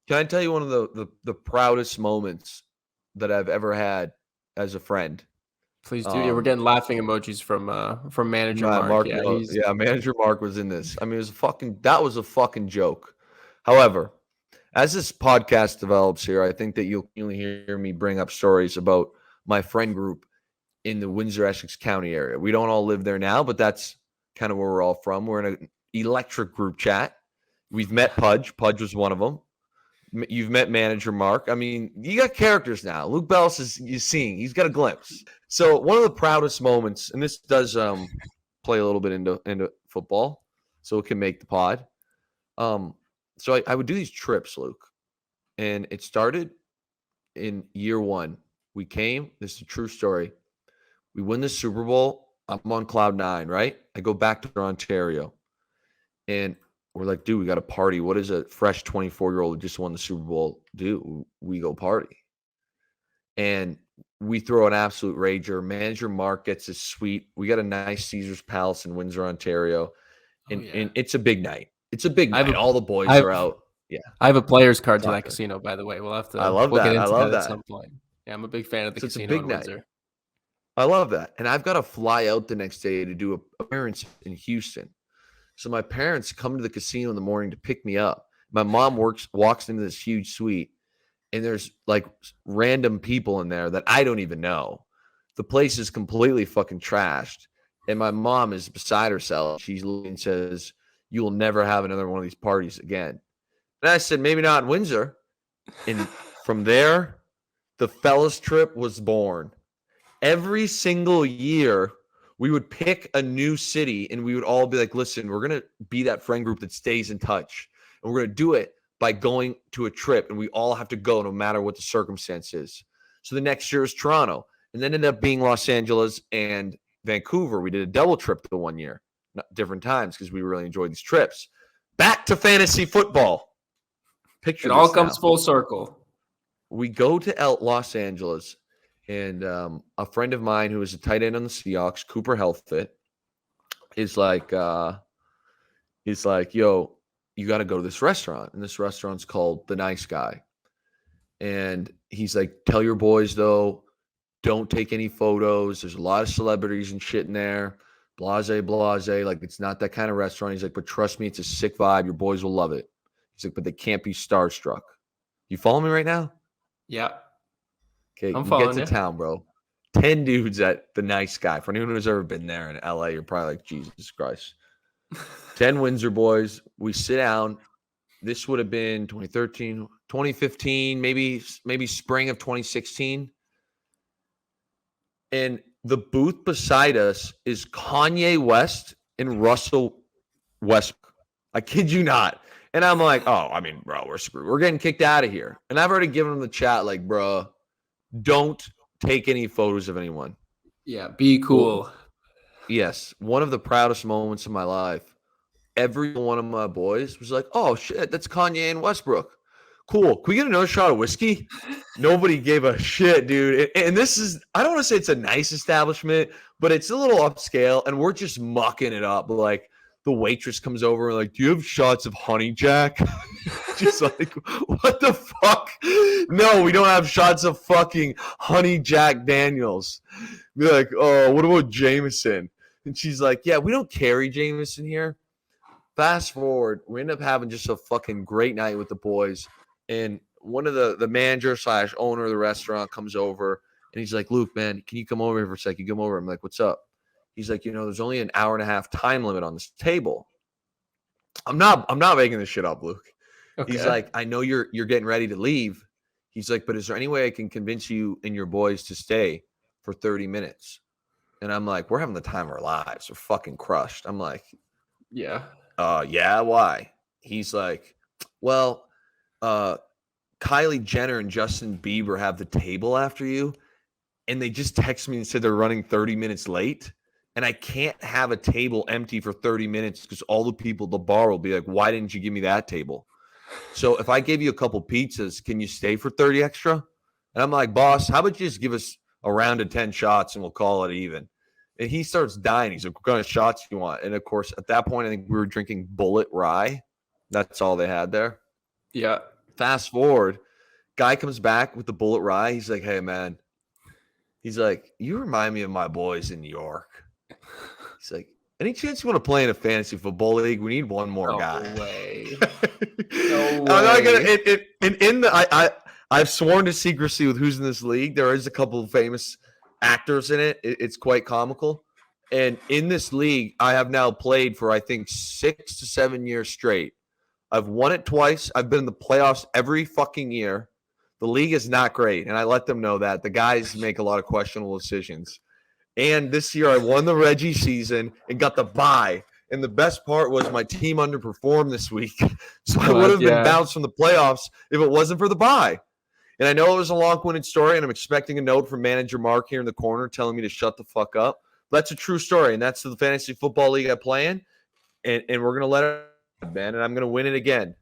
Can I tell you one of the proudest moments that I've ever had as a friend? Please do. Yeah, we're getting laughing emojis from manager Mark. Yeah, Manager Mark was in this. I mean, that was a fucking joke. However, as this podcast develops here, I think that you'll hear me bring up stories about my friend group in the Windsor-Essex County area. We don't all live there now, but that's kind of where we're all from. We're in an electric group chat. We've met Pudge. Pudge was one of them. You've met manager Mark. I mean, you got characters now. Luke Bellis is seeing. He's got a glimpse. So one of the proudest moments, and this does play a little bit into football, so it can make the pod. So I would do these trips, Luke, and it started in year one. We came. This is a true story. We win the Super Bowl. I'm on cloud nine, right? I go back to Ontario, and we're like, dude, we got to party. What does a fresh 24-year-old who just won the Super Bowl do? We go party. And we throw an absolute rager. Manager Mark gets his suite. We got a nice Caesar's Palace in Windsor, Ontario. And it's a big night. It's a big night. All the boys are out. Yeah. I have a player's card to that casino, by the way. We'll have to. I love that. Get into I love that at some point. Yeah, I'm a big fan of the casino in Windsor. I love that. And I've got to fly out the next day to do an appearance in Houston. So my parents come to the casino in the morning to pick me up. My mom walks into this huge suite, and there's like random people in there that I don't even know. The place is completely fucking trashed. And my mom is beside herself. She's looking and says, "You will never have another one of these parties again." And I said, "Maybe not in Windsor." And from there, the fellas trip was born. Every single year, we would pick a new city and we would all be like, listen, we're going to be that friend group that stays in touch. And we're going to do it by going to a trip. And we all have to go no matter what the circumstance is. So the next year is Toronto. And then ended up being Los Angeles and Vancouver. We did a double trip the one year. Different times because we really enjoyed these trips. Back to fantasy football. It all comes full circle. We go to Los Angeles. And a friend of mine who is a tight end on the Seahawks, Cooper Healthfit, is like, yo, you got to go to this restaurant. And this restaurant's called The Nice Guy. And he's like, tell your boys, though, don't take any photos. There's a lot of celebrities and shit in there. Blase. Like, it's not that kind of restaurant. He's like, but trust me, it's a sick vibe. Your boys will love it. He's like, but they can't be starstruck. You follow me right now? Yeah. Okay, you get to town, bro. 10 dudes at The Nice Guy. For anyone who's ever been there in LA, you're probably like, Jesus Christ. 10 Windsor boys. We sit down. This would have been 2013, 2015, maybe spring of 2016. And the booth beside us is Kanye West and Russell Westbrook. I kid you not. And I'm like, oh, I mean, bro, we're screwed. We're getting kicked out of here. And I've already given them the chat, like, bro, don't take any photos of anyone. Yeah, be cool. Well, yes, one of the proudest moments of my life. Every one of my boys was like, oh, shit, that's Kanye and Westbrook. Cool. Can we get another shot of whiskey? Nobody gave a shit, dude. And this is, I don't want to say it's a nice establishment, but it's a little upscale, and we're just mucking it up. Like, the waitress comes over and like, do you have shots of Honey Jack? Just like, what the fuck? No, we don't have shots of fucking Honey Jack Daniels. Be like, oh, what about Jameson? And she's like, yeah, we don't carry Jameson here. Fast forward, we end up having just a fucking great night with the boys. And one of the manager / owner of the restaurant comes over and he's like, Luke, man, can you come over here for a second? You come over. I'm like, what's up? He's like, there's only an hour and a half time limit on this table. I'm not making this shit up, Luke. Okay. He's like, I know you're getting ready to leave. He's like, but is there any way I can convince you and your boys to stay for 30 minutes? And I'm like, we're having the time of our lives. We're fucking crushed. I'm like, yeah. Yeah, why? He's like, well, Kylie Jenner and Justin Bieber have the table after you, and they just text me and said they're running 30 minutes late. And I can't have a table empty for 30 minutes because all the people at the bar will be like, why didn't you give me that table? So if I gave you a couple pizzas, can you stay for 30 extra? And I'm like, boss, how about you just give us a round of 10 shots and we'll call it even? And he starts dying. He's like, what kind of shots do you want? And, of course, at that point, I think we were drinking Bullet Rye. That's all they had there. Yeah. Fast forward, guy comes back with the bullet rye. He's like, hey, man. He's like, you remind me of my boys in New York. He's like, any chance you want to play in a fantasy football league? We need one more guy. No way. I'm not gonna. I've sworn to secrecy with who's in this league. There is a couple of famous actors in it. It's quite comical. And in this league, I have now played for I think 6 to 7 years straight. I've won it twice. I've been in the playoffs every fucking year. The league is not great, and I let them know that. The guys make a lot of questionable decisions. And this year I won the Reggie season and got the bye. And the best part was my team underperformed this week. So I would have been bounced from the playoffs if it wasn't for the bye. And I know it was a long-winded story, and I'm expecting a note from manager Mark here in the corner telling me to shut the fuck up. But that's a true story, and that's the fantasy football league I play in. And we're going to let it, man, and I'm going to win it again.